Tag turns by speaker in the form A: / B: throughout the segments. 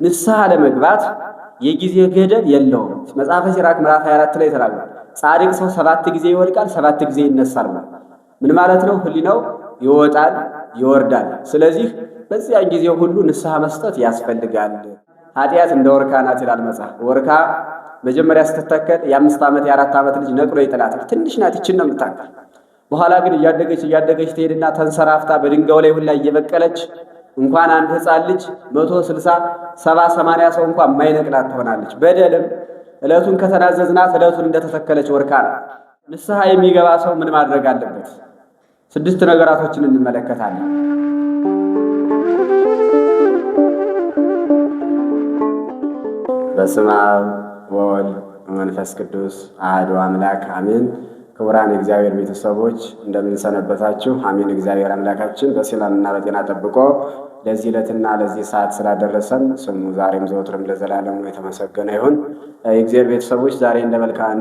A: ንስሐ ለመግባት የጊዜ ገደብ የለውም። መጽሐፈ ሲራክ ምዕራፍ 24 ላይ ተናግሯል። ጻድቅ ሰው 7 ጊዜ ይወድቃል፣ 7 ጊዜ ይነሳል ማለት ምን ማለት ነው? ህሊናው ይወጣል ይወርዳል። ስለዚህ በዚያን ጊዜ ሁሉ ንስሐ መስጠት ያስፈልጋል። ኃጢአት እንደ ወርካ ናት ይላል መጽሐፍ። ወርካ መጀመሪያ ስትተከል የ5 ዓመት የ4 ዓመት ልጅ ነቅሎ ይጥላታል። ትንሽ ናት፣ ይችን ነው የምታክል። በኋላ ግን እያደገች ትሄድና ተንሰራፍታ በድንጋዩ ላይ ሁላ እየበቀለች እንኳን አንድ ህፃን ልጅ 160 70 80 ሰው እንኳን የማይነቅላት ትሆናለች። በደልም ዕለቱን ከተናዘዝናት ዕለቱን እንደተተከለች ወርካ ናት። ንስሐ የሚገባ ሰው ምን ማድረግ አለበት? 6 ነገራቶችን እንመለከታለን። በስመ አብ ወወልድ ወመንፈስ ቅዱስ አሐዱ አምላክ አሜን። ክቡራን የእግዚአብሔር ቤተሰቦች እንደምን ሰነበታችሁ? አሜን። እግዚአብሔር አምላካችን በሰላምና በጤና ጠብቆ ለዚህ ዕለትና ለዚህ ሰዓት ስላደረሰን ስሙ ዛሬም ዘወትርም ለዘላለሙ የተመሰገነ ይሁን። የእግዚአብሔር ቤተሰቦች ዛሬ እንደ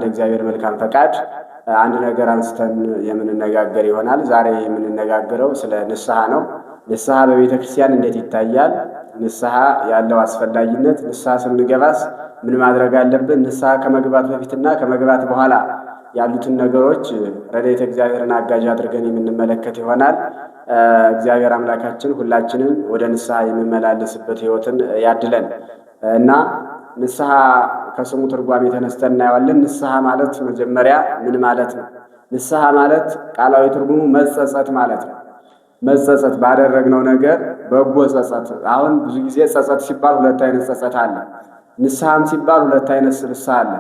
A: እግዚአብሔር መልካም ፈቃድ አንድ ነገር አንስተን የምንነጋገር ይሆናል። ዛሬ የምንነጋገረው ስለ ንስሐ ነው። ንስሐ በቤተ ክርስቲያን እንዴት ይታያል? ንስሐ ያለው አስፈላጊነት፣ ንስሐ ስንገባስ ምን ማድረግ አለብን? ንስሐ ከመግባት በፊትና ከመግባት በኋላ ያሉትን ነገሮች ረድኤተ እግዚአብሔርን አጋዥ አድርገን የምንመለከት ይሆናል። እግዚአብሔር አምላካችን ሁላችንም ወደ ንስሐ የምንመላለስበት ሕይወትን ያድለን እና ንስሐ ከስሙ ትርጓሜ ተነስተን እናየዋለን። ንስሐ ማለት መጀመሪያ ምን ማለት ነው? ንስሐ ማለት ቃላዊ ትርጉሙ መጸጸት ማለት ነው። መጸጸት ባደረግነው ነገር በጎ ጸጸት። አሁን ብዙ ጊዜ ጸጸት ሲባል 2 አይነት ጸጸት አለ። ንስሐም ሲባል 2 አይነት ንስሐ አለ።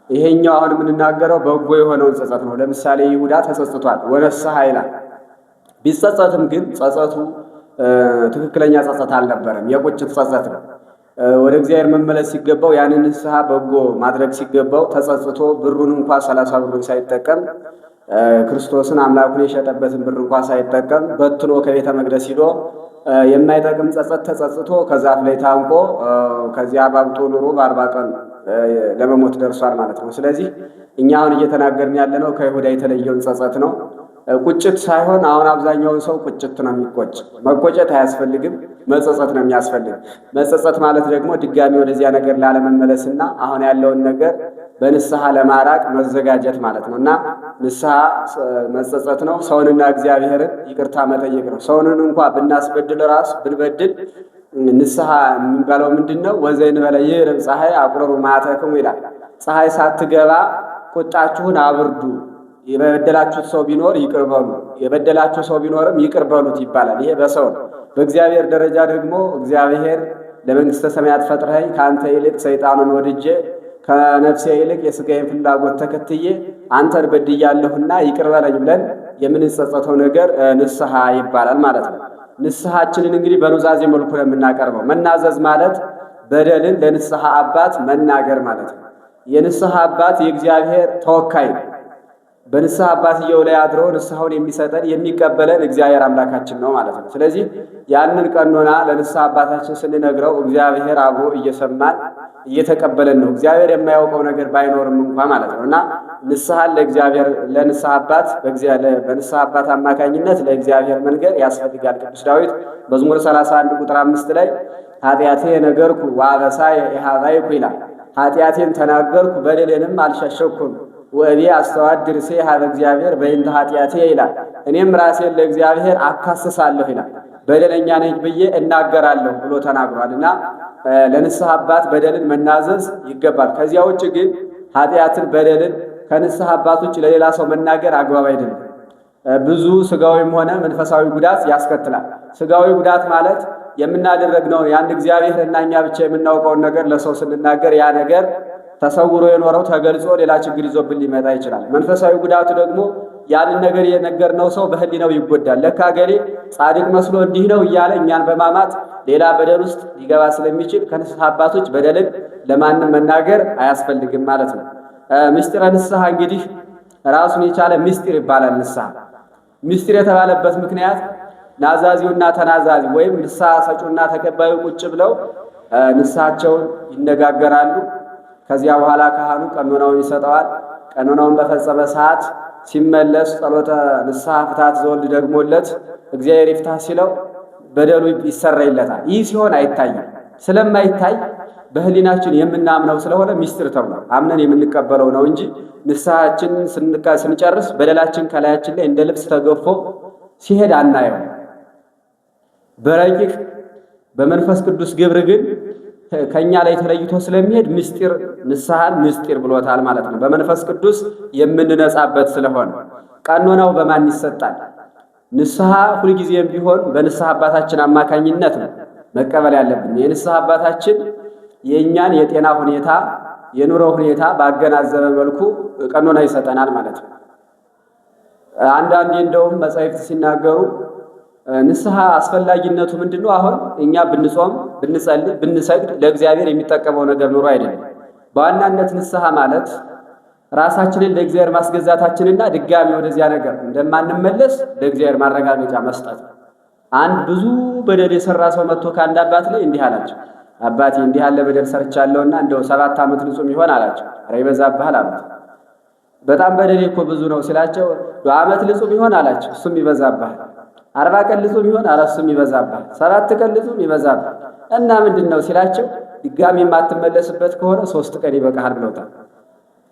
A: ይሄኛው አሁን የምንናገረው በጎ የሆነውን ጸጸት ነው። ለምሳሌ ይሁዳ ተጸጽቷል፣ ወነስሐ ይላል። ቢጸጸትም ግን ጸጸቱ ትክክለኛ ጸጸት አልነበረም፣ የቁጭት ጸጸት ነው። ወደ እግዚአብሔር መመለስ ሲገባው ያንን ንስሐ በጎ ማድረግ ሲገባው ተጸጽቶ ብሩን እንኳ 30 ብሩን ሳይጠቀም ክርስቶስን አምላኩን የሸጠበትን ብር እንኳ ሳይጠቀም በትኖ ከቤተ መቅደስ ሂዶ የማይጠቅም ጸጸት ተጸጽቶ ከዛፍ ላይ ታንቆ ከዚያ ባብጦ ኑሮ በ40 ቀን ለመሞት ደርሷል ማለት ነው። ስለዚህ እኛ አሁን እየተናገርን ያለነው ከይሁዳ የተለየውን ጸጸት ነው። ቁጭት ሳይሆን አሁን አብዛኛውን ሰው ቁጭት ነው የሚቆጭ። መቆጨት አያስፈልግም፣ መጸጸት ነው የሚያስፈልግ። መጸጸት ማለት ደግሞ ድጋሚ ወደዚያ ነገር ላለመመለስና አሁን ያለውን ነገር በንስሐ ለማራቅ መዘጋጀት ማለት ነው እና ንስሐ መጸጸት ነው። ሰውንና እግዚአብሔርን ይቅርታ መጠየቅ ነው። ሰውንን እንኳ ብናስበድል ራሱ ብንበድል ንስሐ የሚባለው ምንድነው? ወዘእንበለ ይዕረብ ፀሐይ አቁረሩ መዓተክሙ ይላል። ፀሐይ ሳትገባ ቁጣችሁን አብርዱ፣ የበደላችሁት ሰው ቢኖር ይቅር በሉ፣ የበደላችሁ ሰው ቢኖርም ይቅር በሉት ይባላል። ይሄ በሰው ነው። በእግዚአብሔር ደረጃ ደግሞ እግዚአብሔር ለመንግሥተ ሰማያት ፈጥረኸኝ ከአንተ ይልቅ ሰይጣኑን ወድጄ ከነፍሴ ይልቅ የሥጋዬን ፍላጎት ተከትዬ አንተን በድያለሁና ይቅር በለኝ ብለን የምንጸጸተው ነገር ንስሐ ይባላል ማለት ነው። ንስሐችንን እንግዲህ በኑዛዜ መልኩ ነው የምናቀርበው። መናዘዝ ማለት በደልን ለንስሐ አባት መናገር ማለት ነው። የንስሐ አባት የእግዚአብሔር ተወካይ ነው። በንስሐ አባትየው ላይ አድሮ ንስሐውን የሚሰጠን የሚቀበለን እግዚአብሔር አምላካችን ነው ማለት ነው። ስለዚህ ያንን ቀኖና ለንስሐ አባታችን ስንነግረው እግዚአብሔር አብሮ እየሰማን እየተቀበለን ነው። እግዚአብሔር የማያውቀው ነገር ባይኖርም እንኳ ማለት ነው እና ንስሐን ለእግዚአብሔር ለንስሐ አባት በንስሐ አባት አማካኝነት ለእግዚአብሔር መንገር ያስፈልጋል። ቅዱስ ዳዊት መዝሙር 31 ቁጥር 5 ላይ ኃጢአቴ ነገርኩ ወአበሳየ ኢሃባይኩ ይላል። ኃጢአቴን ተናገርኩ በደሌንም አልሸሸኩም ወእቤ አስተዋድር ሴሃ በእግዚአብሔር በእንተ ኃጢአቴ ይላል። እኔም ራሴን ለእግዚአብሔር አካስሳለሁ ይላል። በደለኛ ነኝ ብዬ እናገራለሁ ብሎ ተናግሯልና ለንስሐ አባት በደልን መናዘዝ ይገባል። ከዚያ ውጭ ግን ኃጢአትን በደልን ከንስሐ አባት ውጭ ለሌላ ሰው መናገር አግባብ አይደለም። ብዙ ስጋዊም ሆነ መንፈሳዊ ጉዳት ያስከትላል። ስጋዊ ጉዳት ማለት የምናደርገው ያን እግዚአብሔር እና እኛ ብቻ የምናውቀውን ነገር ለሰው ስንናገር ያ ነገር ተሰውሮ የኖረው ተገልጾ ሌላ ችግር ይዞብን ሊመጣ ይችላል። መንፈሳዊ ጉዳቱ ደግሞ ያንን ነገር የነገርነው ሰው በህሊናው ይጎዳል። ለካ ገሌ ጻድቅ መስሎ እንዲህ ነው እያለ እኛን በማማት ሌላ በደል ውስጥ ሊገባ ስለሚችል ከንስሐ አባቶች በደልን ለማንም መናገር አያስፈልግም ማለት ነው። ምስጢረ ንስሐ እንግዲህ ራሱን የቻለ ምስጢር ይባላል። ንስሐ ምስጢር የተባለበት ምክንያት ናዛዚውና ተናዛዚ ወይም ንስሐ ሰጪውና ተቀባዩ ቁጭ ብለው ንስሐቸውን ይነጋገራሉ። ከዚያ በኋላ ካህኑ ቀኖናውን ይሰጠዋል። ቀኖናውን በፈጸመ ሰዓት ሲመለስ ጸሎተ ንስሐ ፍትሐት ዘወልድ ደግሞለት እግዚአብሔር ይፍታህ ሲለው በደሉ ይሰረይለታል። ይህ ሲሆን አይታይም። ስለማይታይ በህሊናችን የምናምነው ስለሆነ ምስጢር ተብሏል። አምነን የምንቀበለው ነው እንጂ ንስሐችን ስንጨርስ በደላችን ከላያችን ላይ እንደ ልብስ ተገፎ ሲሄድ አናየው። በረቂቅ በመንፈስ ቅዱስ ግብር ግን ከኛ ላይ ተለይቶ ስለሚሄድ ምስጢር ንስሐን ምስጢር ብሎታል ማለት ነው። በመንፈስ ቅዱስ የምንነጻበት ስለሆነ ቀኖናው በማን ይሰጣል? ንስሐ ሁልጊዜም ቢሆን በንስሐ አባታችን አማካኝነት ነው መቀበል ያለብን። የንስሐ አባታችን የእኛን የጤና ሁኔታ የኑሮ ሁኔታ ባገናዘበ መልኩ ቀኖና ይሰጠናል ማለት ነው። አንዳንዴ እንደውም መጻሕፍት ሲናገሩ ንስሐ አስፈላጊነቱ ምንድነው? አሁን እኛ ብንጾም ብንጸልይ ብንሰግድ ለእግዚአብሔር የሚጠቀመው ነገር ኑሮ አይደለም። በዋናነት ንስሐ ማለት ራሳችንን ለእግዚአብሔር ማስገዛታችንና ድጋሚ ወደዚያ ነገር እንደማንመለስ ለእግዚአብሔር ማረጋገጫ መስጠት። አንድ ብዙ በደል የሰራ ሰው መጥቶ ከአንድ አባት ላይ እንዲህ አላቸው፣ አባቴ እንዲህ ያለ በደል ሰርቻለሁና እንደው 7 ዓመት ልጹም ይሆን አላቸው። ኧረ ይበዛብሃል አሉት። በጣም በደል እኮ ብዙ ነው ሲላቸው ዓመት ልጹም ይሆን አላቸው። እሱም ይበዛብሃል። 40 ቀን ልጹም ይሆን አለ። እሱም ይበዛብሃል። 7 ቀን ልጹም ይበዛብሃል። እና ምንድነው ሲላቸው ድጋሚ የማትመለስበት ከሆነ 3 ቀን ይበቃሃል ብለውታል።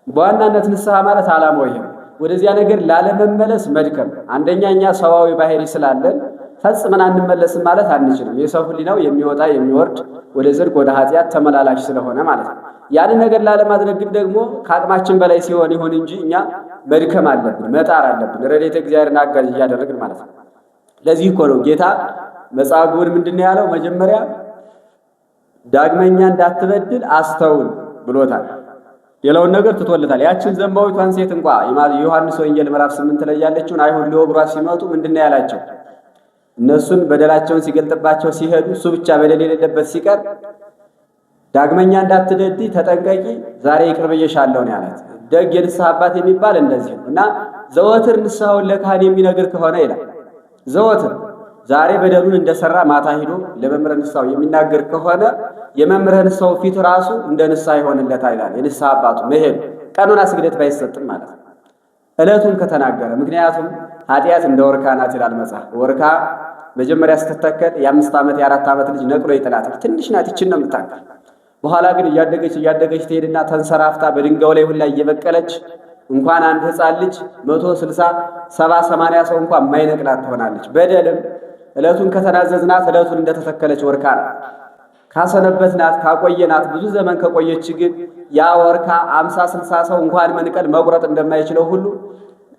A: በዋናነት ንስሐ ማለት ዓላማው ይሄ ወደዚያ ነገር ላለመመለስ መድከም። አንደኛ እኛ ሰዋዊ ባህሪ ስላለን ፈጽመን አንመለስም ማለት አንችልም። የሰው ሕሊናው የሚወጣ የሚወርድ ወደ ጽድቅ ወደ ኃጢአት ተመላላሽ ስለሆነ ማለት ነው። ያን ነገር ላለማድረግ ግን ደግሞ ከአቅማችን በላይ ሲሆን ይሁን እንጂ እኛ መድከም አለብን፣ መጣር አለብን፣ ረድኤተ እግዚአብሔርን አጋዥ እያደረግን ማለት ነው። ለዚህ እኮ ነው ጌታ መጻጉዕን ምንድነው ያለው? መጀመሪያ ዳግመኛ እንዳትበድል አስተውል ብሎታል። ሌላውን ነገር ትቶለታል። ያችን ዘማዊቷን ሴት ዮሐንስ ወንጌል ምዕራፍ 8 ላይ ያለችውን አይሁድ ሊወግሯት ሲመጡ ምንድነው ያላቸው? እነሱን በደላቸውን ሲገልጥባቸው ሲሄዱ እሱ ብቻ በደል የሌለበት ሲቀር ዳግመኛ እንዳትበድይ ተጠንቀቂ፣ ዛሬ ይቅር ብዬሻለሁ ነው ያላት። ደግ የንስሐ አባት የሚባል እንደዚህ ነው። እና ዘወትር ንስሐውን ለካህን የሚነግር ከሆነ ይላል ዘወትር ዛሬ በደሉን እንደሰራ ማታ ሄዶ ለመምህረ ንስሐው የሚናገር ከሆነ የመምህረ ንስሐው ፊት ራሱ እንደ ንስሐ ይሆንለታል ይላል። የንስሐ አባቱ መሄድ ቀኖና ስግደት ባይሰጥም ማለት ነው ዕለቱን ከተናገረ። ምክንያቱም ኃጢአት እንደ ወርካ ናት ይላል መጽሐፍ። ወርካ መጀመሪያ ስትተከል የ5 ዓመት የ4 ዓመት ልጅ ነቅሎ ይጥላታል። ትንሽ ናት፣ ይችን ነው የምታክል። በኋላ ግን እያደገች ትሄድና ተንሰራፍታ በድንጋዩ ላይ ሁላ እየበቀለች እንኳን አንድ ሕፃን ልጅ 160 70 80 ሰው እንኳን የማይነቅላት ትሆናለች። በደልም ዕለቱን ከተናዘዝናት ዕለቱን እንደተተከለች ወርካ ናት። ካሰነበትናት ካቆየናት ብዙ ዘመን ከቆየች ግን ያ ወርካ 50 60 ሰው እንኳን መንቀል መቁረጥ እንደማይችለው ሁሉ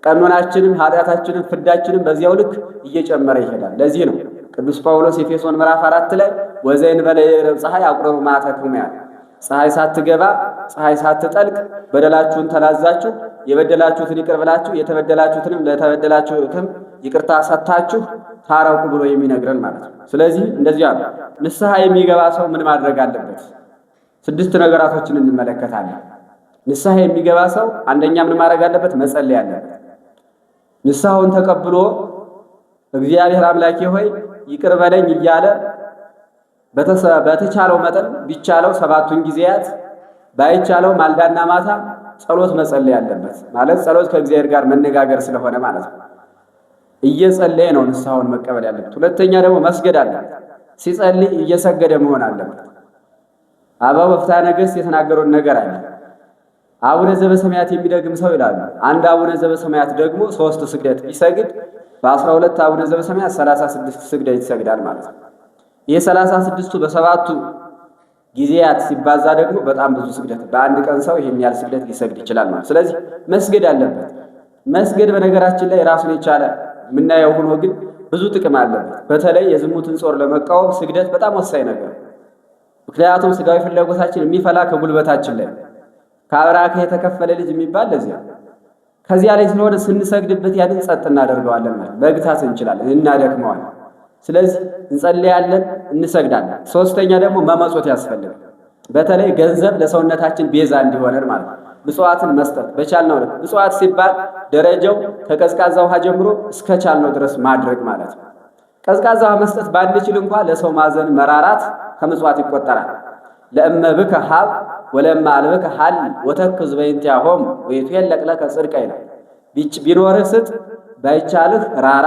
A: ቀኖናችንም ኃጢአታችንም ፍዳችንም በዚያው ልክ እየጨመረ ይሄዳል። ለዚህ ነው ቅዱስ ጳውሎስ ኤፌሶን ምዕራፍ 4 ላይ ወዘእንበለ የዕረብ ፀሐይ አቁርቡ መዓተክሙ ያለ። ፀሐይ ሳትገባ ፀሐይ ሳትጠልቅ በደላችሁን ተናዛችሁ የበደላችሁትን ይቅር ብላችሁ የተበደላችሁትንም ለተበደላችሁትም ይቅርታ ሰጥታችሁ ታረቁ ብሎ የሚነግረን ማለት ነው። ስለዚህ እንደዚያ ነው። ንስሐ የሚገባ ሰው ምን ማድረግ አለበት? 6 ነገራቶችን እንመለከታለን። ንስሐ የሚገባ ሰው አንደኛ ምን ማድረግ አለበት? መጸለይ አለበት። ንስሐውን ተቀብሎ እግዚአብሔር አምላኬ ሆይ ይቅር በለኝ እያለ በተቻለው መጠን ቢቻለው 7ቱን ጊዜያት ባይቻለው ማልዳና ማታ ጸሎት መጸለይ አለበት። ማለት ጸሎት ከእግዚአብሔር ጋር መነጋገር ስለሆነ ማለት ነው። እየጸለየ ነው ንስሐውን መቀበል ያለበት። ሁለተኛ ደግሞ መስገድ አለበት። ሲጸልይ እየሰገደ መሆን አለበት። አበው በፍትሐ ነገሥት የተናገሩን ነገር አለ። አቡነ ዘበሰማያት የሚደግም ሰው ይላሉ። አንድ አቡነ ዘበሰማያት ደግሞ 3 ስግደት ቢሰግድ በ12 አቡነ ዘበሰማያት 36 ስግደት ይሰግዳል ማለት ነው። ይህ 36ቱ በ7ቱ ጊዜያት ሲባዛ ደግሞ በጣም ብዙ ስግደት፣ በአንድ ቀን ሰው ይሄን ያህል ስግደት ሊሰግድ ይችላል ማለት። ስለዚህ መስገድ አለበት። መስገድ በነገራችን ላይ ራሱን የቻለ የምናየው ሆኖ ግን ብዙ ጥቅም አለበት። በተለይ የዝሙትን ጾር ለመቃወም ስግደት በጣም ወሳኝ ነገር። ምክንያቱም ስጋዊ ፍላጎታችን የሚፈላ ከጉልበታችን ላይ ከአብራክ የተከፈለ ልጅ የሚባል ለዚህ ከዚያ ላይ ስለሆነ ስንሰግድበት ያንን ጸጥ እናደርገዋለን ማለት መግታት እንችላለን፣ እናደክመዋለን። ስለዚህ እንጸልያለን፣ እንሰግዳለን። 3ኛ ደግሞ መመጾት ያስፈልጋል። በተለይ ገንዘብ ለሰውነታችን ቤዛ እንዲሆነን ማለት ነው። ምጽዋትን መስጠት በቻልነው ልክ። ምጽዋት ሲባል ደረጃው ከቀዝቃዛ ውሃ ጀምሮ እስከ ቻልነው ድረስ ማድረግ ማለት ነው። ቀዝቃዛ ውሃ መስጠት ባንችል እንኳን ለሰው ማዘን መራራት ከምጽዋት ይቆጠራል። ለእመ ብከ ሀብ ወለእመ አልብከ ሀል ወተክዝ በእንቲአሆሙ ወይትየለቅ ለከ ጽድቀ ይላል። ቢኖርህ ስጥ፣ ባይቻልህ ራራ፣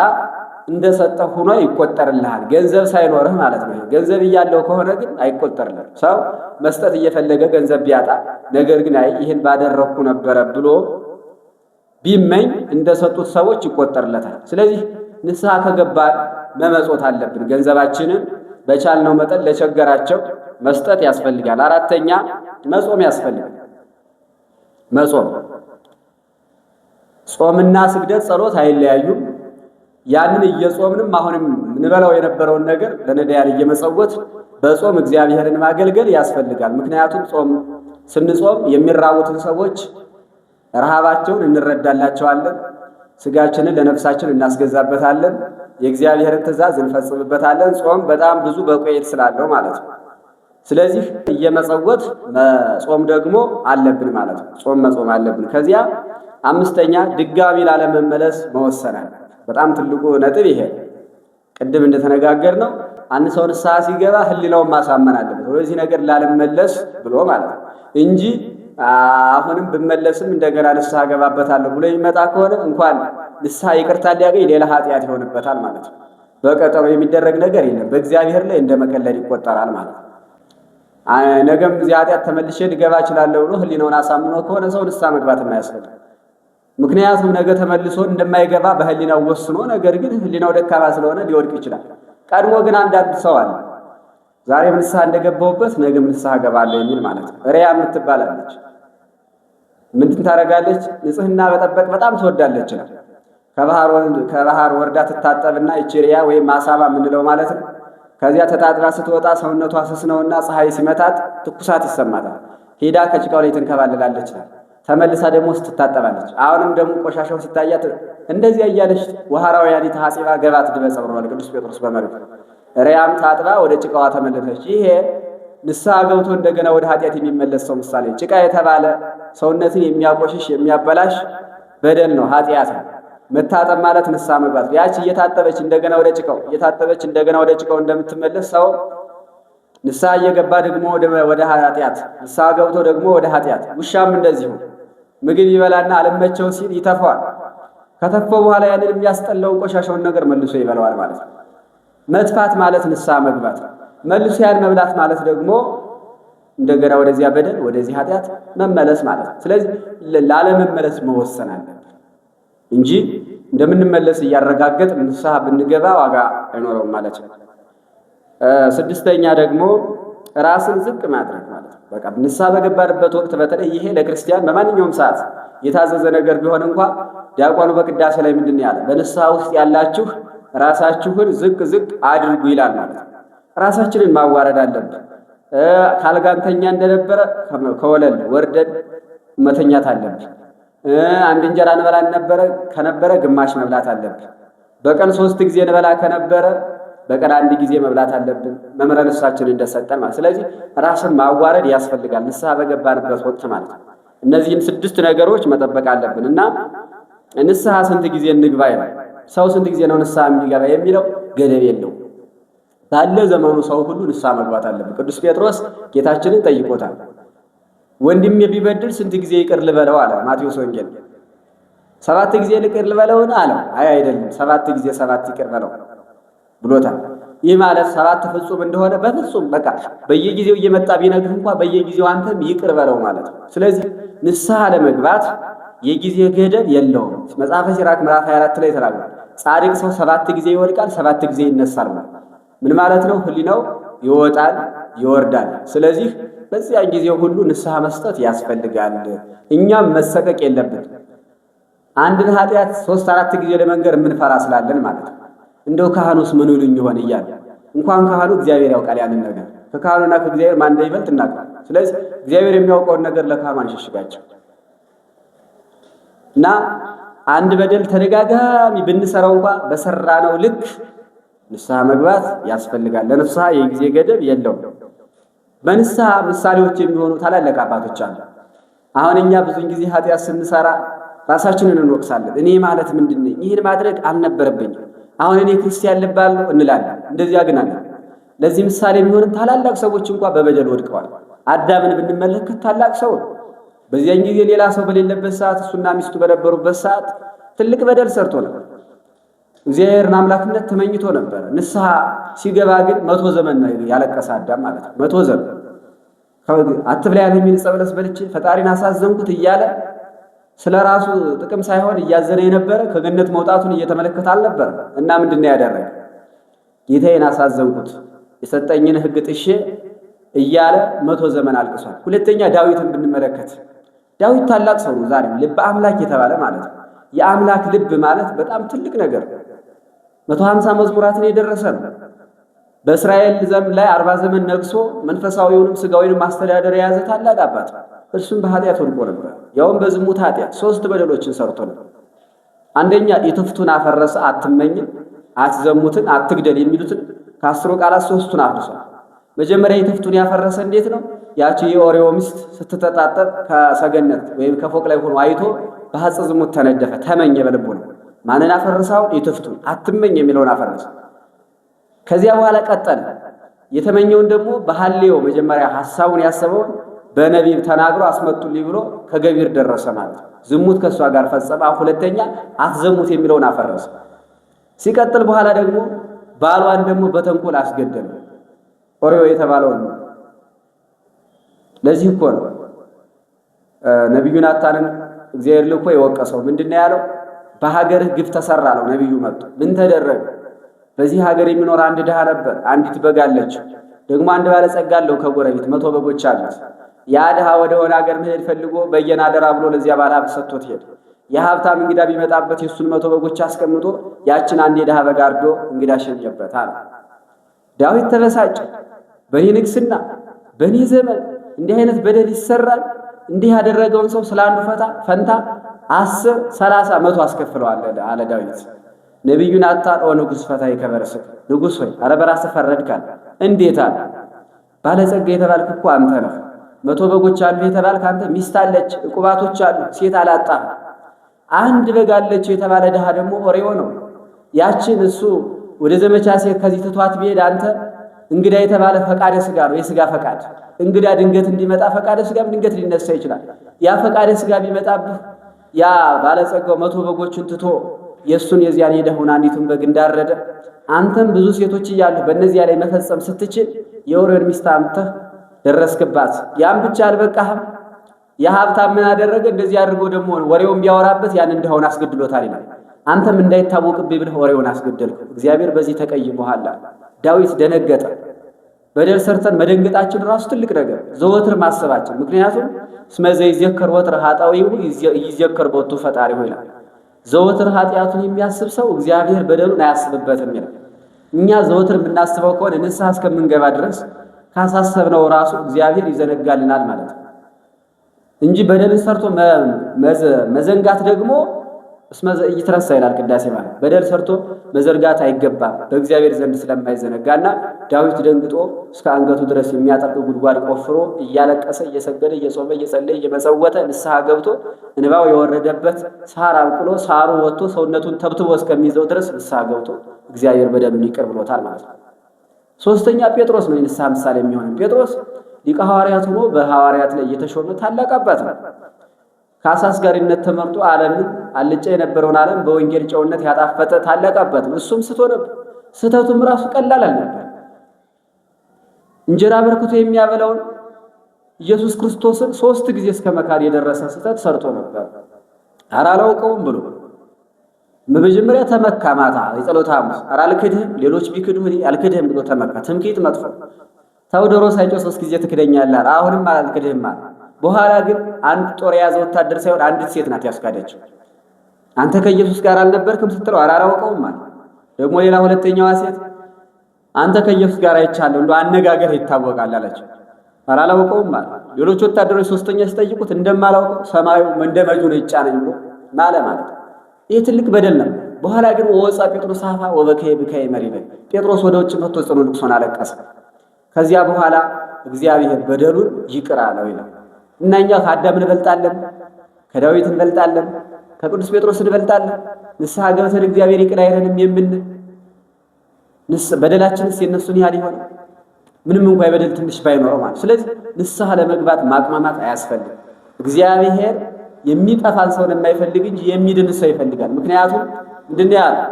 A: እንደሰጠህ ሆኖ ይቆጠርልሃል። ገንዘብ ሳይኖርህ ማለት ነው። ገንዘብ እያለው ከሆነ ግን አይቆጠርልህም። ሰው መስጠት እየፈለገ ገንዘብ ቢያጣ ነገር ግን አይ ይህን ባደረኩ ነበረ ብሎ ቢመኝ እንደሰጡት ሰዎች ይቆጠርለታል። ስለዚህ ንስሐ ከገባን መመጾት አለብን። ገንዘባችንን በቻልነው መጠን ለቸገራቸው መስጠት ያስፈልጋል። አራተኛ መጾም ያስፈልጋል። መጾም ጾምና ስግደት ጸሎት አይለያዩም። ያንን እየጾምንም አሁንም እንበላው የነበረውን ነገር ለነዳያን እየመጸወት በጾም እግዚአብሔርን ማገልገል ያስፈልጋል። ምክንያቱም ስንጾም የሚራቡትን ሰዎች ረሃባቸውን እንረዳላቸዋለን፣ ስጋችንን ለነፍሳችን እናስገዛበታለን፣ የእግዚአብሔርን ትእዛዝ እንፈጽምበታለን። ጾም በጣም ብዙ በቆየት ስላለው ማለት ነው። ስለዚህ እየመጸወት መጾም ደግሞ አለብን ማለት ነው። ጾም መጾም አለብን። ከዚያ አምስተኛ ድጋሚ ላለመመለስ መወሰናል። በጣም ትልቁ ነጥብ ይሄ ቅድም እንደተነጋገርነው አንድ ሰው ንስሐ ሲገባ ህሊናውን ማሳመን አለበት ወደዚህ ነገር ላለመመለስ ብሎ ማለት ነው እንጂ አሁንም ብመለስም እንደገና ንስሐ ገባበታለሁ ብሎ ይመጣ ከሆነ እንኳን ንስሐ ይቅርታ ሊያገኝ ሌላ ኃጢአት ይሆንበታል ማለት ነው። በቀጠሮ የሚደረግ ነገር የለም። በእግዚአብሔር ላይ እንደመቀለድ ይቆጠራል ማለት ነው። ነገም እዚህ ኃጢአት ተመልሼ ልገባ እችላለሁ ብሎ ህሊናውን አሳምኖ ከሆነ ሰው ንስሐ መግባት የማያስፈልግ ምክንያቱም ነገ ተመልሶ እንደማይገባ በህሊናው ወስኖ ነገር ግን ህሊናው ደካማ ስለሆነ ሊወድቅ ይችላል። ቀድሞ ግን አንዳንድ ሰው አለ ዛሬም ንስሐ እንደገባውበት ነገም ንስሐ ገባለሁ የሚል ማለት ነው። ሪያ የምትባላለች ምንድን ታደርጋለች? ንጽህና በጠበቅ በጣም ትወዳለች ነው። ከባህር ወርዳ ትታጠብና እቺ ሪያ ወይም ማሳባ የምንለው ማለት ነው። ከዚያ ተጣጥባ ስትወጣ ሰውነቷ ስስ ነውና ፀሐይ ሲመታት ትኩሳት ይሰማታል። ሄዳ ከጭቃው ላይ ትንከባለላለች። ተመልሳ ደግሞ ስትታጠባለች። አሁንም ደግሞ ቆሻሻው ሲታያት እንደዚያ እያለች ወሃራውያን ተሐሲባ ገባት ድበጸ ብሏል ቅዱስ ጴጥሮስ በመልእክቱ። ሪያም ታጥባ ወደ ጭቃዋ ተመለሰች። ይሄ ንስሐ ገብቶ እንደገና ወደ ኃጢአት የሚመለስ ሰው ምሳሌ። ጭቃ የተባለ ሰውነትን የሚያቆሽሽ የሚያበላሽ በደል ነው፣ ኃጢአት ነው። መታጠብ ማለት ንስሐ መግባት። ያች እየታጠበች እንደገና ወደ ጭቃው እየታጠበች እንደገና ወደ ጭቃው እንደምትመለስ ሰው ንስሐ እየገባ ደግሞ ወደ ኃጢአት ንስሐ ገብቶ ደግሞ ወደ ኃጢአት። ውሻም እንደዚሁ ምግብ ይበላና አለመቸው ሲል ይተፋዋል። ከተፈው በኋላ ያንን የሚያስጠላውን ቆሻሻውን ነገር መልሶ ይበላዋል ማለት ነው። መጥፋት ማለት ንስሐ መግባት፣ መልሶ ያን መብላት ማለት ደግሞ እንደገና ወደዚያ በደል ወደዚህ ኃጢአት መመለስ ማለት ነው። ስለዚህ ላለመመለስ መወሰን አለብን እንጂ እንደምንመለስ እያረጋገጥ ንስሐ ብንገባ ዋጋ አይኖረውም ማለት ነው። ስድስተኛ ደግሞ ራስን ዝቅ ማድረግ ማለት ነው። በቃ ንስሐ በገባንበት ወቅት በተለይ ይሄ ለክርስቲያን በማንኛውም ሰዓት የታዘዘ ነገር ቢሆን እንኳን ዲያቆኑ በቅዳሴ ላይ ምንድን ያለ በንስሐ ውስጥ ያላችሁ ራሳችሁን ዝቅ ዝቅ አድርጉ ይላል ማለት ነው። ራሳችንን ማዋረድ አለብን። ካልጋንተኛ እንደነበረ ከወለል ወርደን መተኛት አለብን። አንድ እንጀራ እንበላ ከነበረ ግማሽ መብላት አለብን። በቀን 3 ጊዜ እንበላ ከነበረ በቀን 1 ጊዜ መብላት አለብን። መምህረ ንስሐችን እንደሰጠን ማለት። ስለዚህ ራስን ማዋረድ ያስፈልጋል ንስሐ በገባንበት ወቅት ማለት ነው። እነዚህን 6 ነገሮች መጠበቅ አለብን እና ንስሐ ስንት ጊዜ እንግባ ይላል። ሰው ስንት ጊዜ ነው ንስሐ የሚገባ የሚለው ገደብ የለው። ባለ ዘመኑ ሰው ሁሉ ንስሐ መግባት አለበት። ቅዱስ ጴጥሮስ ጌታችንን ጠይቆታል። ወንድሜ ቢበድል ስንት ጊዜ ይቅር ልበለው አለ። ማቴዎስ ወንጌል 7 ጊዜ ይቅር ልበለውን አለው። አይ አይደለም 7 ጊዜ 7 ይቅር በለው ብሎታል። ይህ ማለት 7 ፍጹም እንደሆነ በፍጹም በቃ በየጊዜው እየመጣ ቢነግርህ እንኳን በየጊዜው አንተም ይቅር በለው ማለት ነው። ስለዚህ ንስሐ ለመግባት የጊዜ ገደብ የለውም። መጽሐፈ ሲራክ ምዕራፍ 24 ላይ ተናግሯል። ጻድቅ ሰው 7 ጊዜ ይወድቃል 7 ጊዜ ይነሳል ማለት ምን ማለት ነው? ህሊናው ይወጣል ይወርዳል። ስለዚህ በዚያን ጊዜ ሁሉ ንስሐ መስጠት ያስፈልጋል። እኛም መሰቀቅ የለብን። አንድን ኃጢአት 3-4 ጊዜ ለመንገር የምንፈራ ስላለን ማለት ነው። እንደው ካህኑስ ምን ይሉኝ ይሆን እያለ እንኳን ካህኑ እግዚአብሔር ያውቃል ያንን ነገር። ከካህኑና ከእግዚአብሔር ማን እንደሚበልጥ እናውቃለን። ስለዚህ እግዚአብሔር የሚያውቀውን ነገር ለካህኑ አንሸሽጋቸው እና አንድ በደል ተደጋጋሚ ብንሰራው እንኳን በሰራነው ልክ ንስሐ መግባት ያስፈልጋል። ለንስሐ የጊዜ ገደብ የለውም። በንስሐ ምሳሌዎች የሚሆኑ ታላላቅ አባቶች አሉ። አሁን እኛ ብዙን ጊዜ ኃጢአት ስንሰራ ራሳችንን እንወቅሳለን። እኔ ማለት ምንድነኝ? ይህን ማድረግ አልነበረብኝም። አሁን እኔ ክርስቲያን ልባል ነው እንላለን። እንደዚያ ግን አለ። ለዚህ ምሳሌ የሚሆን ታላላቅ ሰዎች እንኳን በበደል ወድቀዋል። አዳምን ብንመለከት ታላቅ ሰው ነው። በዚያን ጊዜ ሌላ ሰው በሌለበት ሰዓት እሱና ሚስቱ በነበሩበት ሰዓት ትልቅ በደል ሰርቶ ነበር። እግዚአብሔርን አምላክነት ተመኝቶ ነበር። ንስሐ ሲገባ ግን 100 ዘመን ነው ያለቀሰ አዳም ማለት ነው። 100 ዘመን አትብላ ያለኝን ዕፀ በለስ በልቼ ፈጣሪን አሳዘንኩት እያለ ስለራሱ ጥቅም ሳይሆን እያዘነ የነበረ ከገነት መውጣቱን እየተመለከተ አልነበር። እና ምንድነው ያደረገ? ጌታዬን አሳዘንኩት የሰጠኝን ሕግ ጥሼ እያለ 100 ዘመን አልቅሷል። ሁለተኛ ዳዊትን ብንመለከት ዳዊት ታላቅ ሰው ነው። ዛሬ ልበ አምላክ የተባለ ማለት ነው። የአምላክ ልብ ማለት በጣም ትልቅ ነገር ነው። 150 መዝሙራትን የደረሰ ነው። በእስራኤል ዘመን ላይ 40 ዘመን ነግሶ መንፈሳዊውንም ስጋዊንም ማስተዳደር የያዘ ታላቅ አባት ነው። እርሱም በኃጢአት ወድቆ ነበር፣ ያውም በዝሙት ኃጢአት 3 በደሎችን ሰርቶ ነበር። አንደኛ ኢትፍቱን አፈረሰ፣ አትመኝም፣ አትዘሙትን፣ አትግደል የሚሉትን ከ10 ቃላት 3ቱን አፍርሷል። መጀመሪያ ኢትፍቱን ያፈረሰ እንዴት ነው? ያቺ የኦሪዮ ሚስት ስትተጣጠብ ከሰገነት ወይም ከፎቅ ላይ ሆኖ አይቶ በሐጸ ዝሙት ተነደፈ፣ ተመኘ በልቡ ነው። ማንን አፈረሰው? ኢትፍቱን፣ አትመኝ የሚለውን አፈረሰ። ከዚያ በኋላ ቀጠለ። የተመኘውን ደግሞ በሐሌዮ መጀመሪያ ሐሳቡን ያሰበውን በነቢብ ተናግሮ አስመጡልኝ ብሎ ከገቢር ደረሰ ማለት ነው። ዝሙት ከሷ ጋር ፈጸመ። ሁለተኛ አትዘሙት የሚለውን አፈረሰ። ሲቀጥል በኋላ ደግሞ ባሏን ደግሞ በተንኮል አስገደለ። ኦሪዮ የተባለውን ነው። ለዚህ እኮ ነው ነብዩ ናታንን እግዚአብሔር ልኮ የወቀሰው። ምንድነው ያለው? በሀገርህ ግፍ ተሰራ ነው። ነብዩ መጥቶ ምን ተደረገ? በዚህ ሀገር የሚኖር አንድ ድሃ ነበር። አንዲት በግ አለችው። ደግሞ አንድ ባለጸጋ አለው ከጎረቤት 100 በጎች አሉት። ያ ድሃ ወደ ሆነ ሀገር መሄድ ፈልጎ በየና አደራ ብሎ ለዚያ ባለሀብት ሰጥቶት ሄደ። የሀብታም እንግዳ ቢመጣበት የሱን 100 በጎች አስቀምጦ ያችን አንድ የድሃ በግ አርዶ እንግዳ ሸኘበታል። ዳዊት ተበሳጨ። በእኔ ንግስና በእኔ ዘመን እንዲህ አይነት በደል ይሰራል? እንዲህ ያደረገውን ሰው ስላንዱ ፈንታ 10፣ 30፣ 100 አስከፍለዋል አለ ዳዊት። ነብዩ ናታን ንጉሥ ፈታይ ከበረሰ ንጉሥ ሆይ ኧረ በራስህ ፈረድካል። እንዴት አለ? ባለጸጋ የተባልክ እኮ አንተ ነህ። 100 በጎች አሉ የተባልክ አንተ፣ ሚስት አለች፣ ዕቁባቶች አሉ፣ ሴት አላጣህ። አንድ በግ አለች የተባለ ድሃ ደግሞ ኦሪዮ ነው። ያችን እሱ ወደ ዘመቻ ሴት ከዚህ ትቷት ቢሄድ አንተ እንግዳ የተባለ ፈቃደ ሥጋ ነው፣ የሥጋ ፈቃድ። እንግዳ ድንገት እንዲመጣ ፈቃደ ሥጋም ድንገት ሊነሳ ይችላል። ያ ፈቃደ ሥጋ ቢመጣብህ ያ ባለጸጋው 100 በጎችን ትቶ የሱን የዚያን የደሁን አንዲቱን በግ እንዳረደ አንተም ብዙ ሴቶች እያሉ በእነዚያ ላይ መፈጸም ስትችል የኦሪዮን ሚስት አምጥተህ ደረስክባት። ያም ብቻ አልበቃህም። የሀብታም ምን አደረገ? እንደዚህ አድርጎ ደግሞ ወሬውን ቢያወራበት ያን እንደሆነ አስገድሎታል ይላል። አንተም እንዳይታወቅብኝ ብለህ ወሬውን አስገደልክ። እግዚአብሔር በዚህ ተቀይሞሃል። ዳዊት ደነገጠ። በደል ሰርተን መደንገጣችን ራሱ ትልቅ ነገር፣ ዘወትር ማሰባችን። ምክንያቱም እስመ ዘይዘከር ወትር ኃጣዊሁ ይዘከር ቦቱ ፈጣሪሁ ይላል። ዘወትር ኃጢአቱን የሚያስብ ሰው እግዚአብሔር በደሉን አያስብበትም ይላል። እኛ ዘወትር የምናስበው ከሆነ ንስሐ እስከምንገባ ድረስ ካሳሰብነው ራሱ እግዚአብሔር ይዘነጋልናል ማለት ነው እንጂ በደልን ሰርቶ መዘንጋት ደግሞ እስመ ይትረሳ ይላል ቅዳሴ ማለት። በደል ሰርቶ መዘርጋት አይገባም በእግዚአብሔር ዘንድ ስለማይዘነጋና ዳዊት ደንግጦ እስከ አንገቱ ድረስ የሚያጠልቅ ጉድጓድ ቆፍሮ እያለቀሰ እየሰገደ እየጾመ እየጸለየ እየመጸወተ ንስሐ ገብቶ እንባው የወረደበት ሳር አብቅሎ ሳሩ ወጥቶ ሰውነቱን ተብትቦ እስከሚይዘው ድረስ ንስሐ ገብቶ እግዚአብሔር በደሉን ይቅር ብሎታል ማለት ነው። ሶስተኛ ጴጥሮስ ነው የንስሐ ምሳሌ የሚሆን። ጴጥሮስ ሊቀ ሐዋርያት ሆኖ በሐዋርያት ላይ የተሾመ ታላቅ አባት ነው። ከአሳስጋሪነት ተመርጦ ዓለምን አልጫ የነበረውን ዓለም በወንጌል ጨውነት ያጣፈጠ ታላቅ አባት ነው። እሱም ስቶ ነበር። ስተቱም ራሱ ቀላል አልነበር። እንጀራ በርክቶ የሚያበላውን ኢየሱስ ክርስቶስን 3 ጊዜ እስከ መካድ የደረሰ ስተት ሰርቶ ነበር። ኧረ አላውቀውም ብሎ በመጀመሪያ ተመካ። ማታ የጸሎተ ሐሙስ ኧረ አልክድህም፣ ሌሎች ቢክዱህ አልክድህም ብሎ ተመካ። ትምክህት መጥፎ። ተውደሮ ሳይጮህ 3 ጊዜ ትክደኛለህ፣ አሁንም አልክድህም አለ። በኋላ ግን አንድ ጦር የያዘ ወታደር ሳይሆን አንዲት ሴት ናት ያስካደችው። አንተ ከኢየሱስ ጋር አልነበርክም ስትለው ኧረ አላውቀውም አለ። ደግሞ ሌላ ሁለተኛዋ ሴት አንተ ከኢየሱስ ጋር አይቻለሁ እንደው አነጋገር ይታወቃል አለችው። ኧረ አላውቀውም አለ። ሌሎች ወታደሮች ሶስተኛ ሲጠይቁት እንደማላውቀው ሰማዩ እንደመጁ ነው ይጫነኝ ብሎ ማለት ነው። ይህ ትልቅ በደል ነው። በኋላ ግን ወወፃ ጴጥሮስ አፋ ወበከየ ብካየ መሪበ ጴጥሮስ ወደ ውጭ መጥቶ ጽኑ ልቅሶን አለቀሰ። ከዚያ በኋላ እግዚአብሔር በደሉን ይቅር አለው ይላል። እና እኛ ከአዳም እንበልጣለን፣ ከዳዊት እንበልጣለን፣ ከቅዱስ ጴጥሮስ እንበልጣለን። ንስሐ ገብተን እግዚአብሔር ይቅር አይለንም የምንል በደላችንስ የነሱን ያህል ይሆን? ምንም እንኳን የበደል ትንሽ ባይኖረው ማለት። ስለዚህ ንስሐ ለመግባት ማቅማማት አያስፈልግም። እግዚአብሔር የሚጠፋን ሰውን የማይፈልግ እንጂ የሚድን ሰው ይፈልጋል። ምክንያቱም ምንድነው ያለው?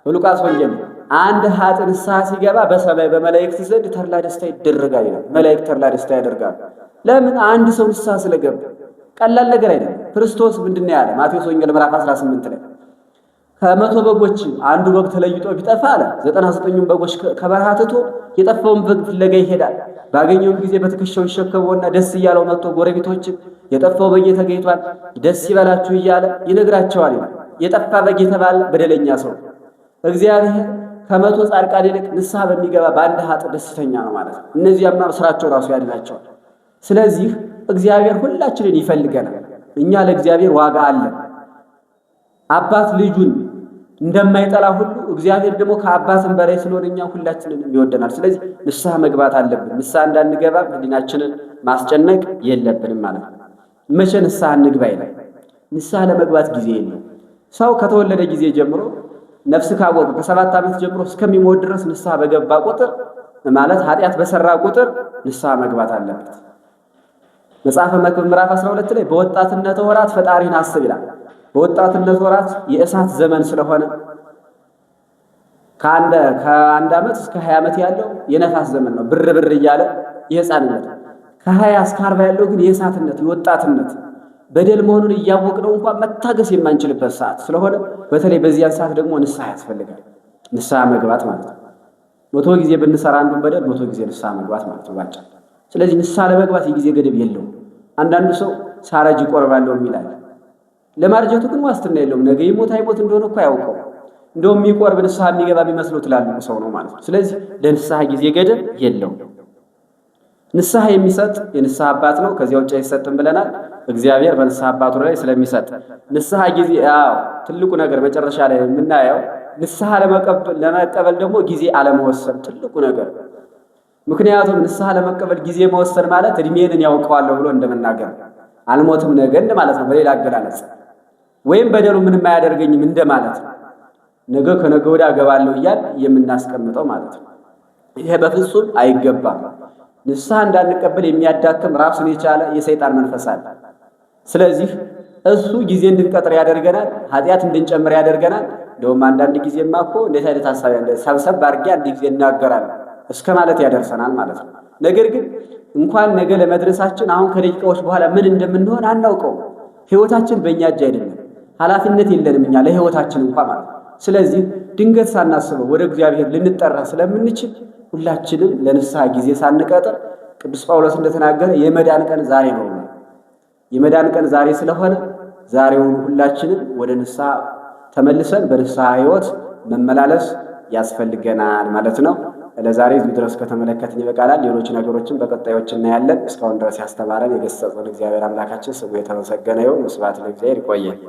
A: በሉቃስ ወንጌል አንድ ኃጥእ ንስሐ ሲገባ በሰማይ በመላእክት ዘንድ ተድላ ደስታ ይደረጋል ይላል። መላእክት ተድላ ደስታ ያደርጋሉ። ለምን? አንድ ሰው ንስሐ ስለገባ። ቀላል ነገር አይደለም። ክርስቶስ ምንድነው ያለ? ማቴዎስ ወንጌል ምዕራፍ 18 ላይ ከመቶ በጎች አንዱ በግ ተለይቶ ቢጠፋ አለ 99ኙን በጎች ከበረሃ ትቶ የጠፋውን በግ ፍለጋ ይሄዳል። ባገኘው ጊዜ በትከሻው ይሸከመውና ደስ እያለው መጥቶ ጎረቤቶችን የጠፋው በግ ተገኝቷል፣ ደስ ይበላችሁ እያለ ይነግራቸዋል ይላል። የጠፋ በግ የተባለ በደለኛ ሰው እግዚአብሔር ከመቶ ጻድቃን ይልቅ ንስሐ በሚገባ በአንድ ኃጥእ ደስተኛ ነው ማለት ነው። እነዚያማ ስራቸው ራሱ ያድናቸዋል። ስለዚህ እግዚአብሔር ሁላችንን ይፈልገናል። እኛ ለእግዚአብሔር ዋጋ አለን። አባት ልጁን እንደማይጠላ ሁሉ እግዚአብሔር ደግሞ ከአባትም በላይ ስለሆነ እኛ ሁላችንን ይወደናል። ስለዚህ ንስሐ መግባት አለብን። ንስሐ እንዳንገባ ሕሊናችንን ማስጨነቅ የለብንም ማለት ነው። መቼ ንስሐ እንግባ ይላል? ንስሐ ለመግባት ጊዜ የለው። ሰው ከተወለደ ጊዜ ጀምሮ ነፍስ ካወቀ ከ7 ዓመት ጀምሮ እስከሚሞት ድረስ ንስሐ በገባ ቁጥር ማለት ኃጢአት በሰራ ቁጥር ንስሐ መግባት አለበት። መጽሐፈ መክብብ ምዕራፍ 12 ላይ በወጣትነት ወራት ፈጣሪን አስብ ይላል። በወጣትነት ወራት የእሳት ዘመን ስለሆነ ከአንድ ዓመት እስከ 20 ዓመት ያለው የነፋስ ዘመን ነው። ብር ብር እያለ የሕፃንነት፣ ከ20 እስከ 40 ያለው ግን የእሳትነት የወጣትነት በደል መሆኑን እያወቅነው እንኳን መታገስ የማንችልበት ሰዓት ስለሆነ በተለይ በዚያን ሰዓት ደግሞ ንስሐ ያስፈልጋል። ንስሐ መግባት ማለት ነው 100 ጊዜ ብንሰራ አንዱን በደል 100 ጊዜ ንስሐ መግባት ማለት ነው ባጭሩ። ስለዚህ ንስሐ ለመግባት የጊዜ ገደብ የለውም። አንዳንዱ ሰው ሳረጅ ይቆርባለሁ ይላል። ለማርጀቱ ግን ዋስትና የለውም። ነገ ይሞት አይሞት እንደሆነ እኮ ያውቀው። እንደውም የሚቆርብ ንስሐ የሚገባ የሚመስለው ትላልቁ ሰው ነው ማለት ነው። ስለዚህ ለንስሐ ጊዜ ገደብ የለውም። ንስሐ የሚሰጥ የንስሐ አባት ነው። ከዚያ ውጭ አይሰጥም ብለናል። እግዚአብሔር በንስሐ አባቱ ላይ ስለሚሰጥ ንስሐ ጊዜ ትልቁ ነገር መጨረሻ ላይ የምናየው ንስሐ ለመቀበል ደግሞ ጊዜ አለመወሰን ትልቁ ነገር። ምክንያቱም ንስሐ ለመቀበል ጊዜ መወሰን ማለት እድሜን ያውቀዋለሁ ብሎ እንደመናገር አልሞትም ነገ ማለት ነው። በሌላ አገላለጽ ወይም በደሉ ምንም አያደርገኝም እንደማለት ነው። ነገ ከነገ ወዲያ እገባለሁ እያል የምናስቀምጠው ማለት ነው። ይሄ በፍጹም አይገባም። ንስሐ እንዳንቀበል የሚያዳክም ራሱን የቻለ የሰይጣን መንፈስ አለ። ስለዚህ እሱ ጊዜ እንድንቀጥር ያደርገናል፣ ኃጢአት እንድንጨምር ያደርገናል። እንደውም አንዳንድ ጊዜማ እኮ እንዴት አይነት ሐሳብ ያለ ሰብሰብ አድርጌ አንድ ጊዜ እናገራለሁ እስከ ማለት ያደርሰናል ማለት ነው። ነገር ግን እንኳን ነገ ለመድረሳችን አሁን ከደቂቃዎች በኋላ ምን እንደምንሆን አናውቀው። ህይወታችን በእኛ እጅ አይደለም። ኃላፊነት የለንም እኛ ለህይወታችን እንኳን ማለት ነው። ስለዚህ ድንገት ሳናስበው ወደ እግዚአብሔር ልንጠራ ስለምንችል ሁላችንም ለንስሐ ጊዜ ሳንቀጥር ቅዱስ ጳውሎስ እንደተናገረ የመዳን ቀን ዛሬ ነው። የመዳን ቀን ዛሬ ስለሆነ ዛሬውን ሁላችንም ወደ ንስሐ ተመልሰን በንስሐ ህይወት መመላለስ ያስፈልገናል ማለት ነው። ለዛሬ እዚህ ድረስ ከተመለከትን ይበቃላል። ሌሎች ነገሮችን በቀጣዮች እናያለን። እስካሁን ድረስ ያስተማረን የገሰጸን እግዚአብሔር አምላካችን ስሙ የተመሰገነ ይሁን። ስብሐት ለእግዚአብሔር። ይቆየን።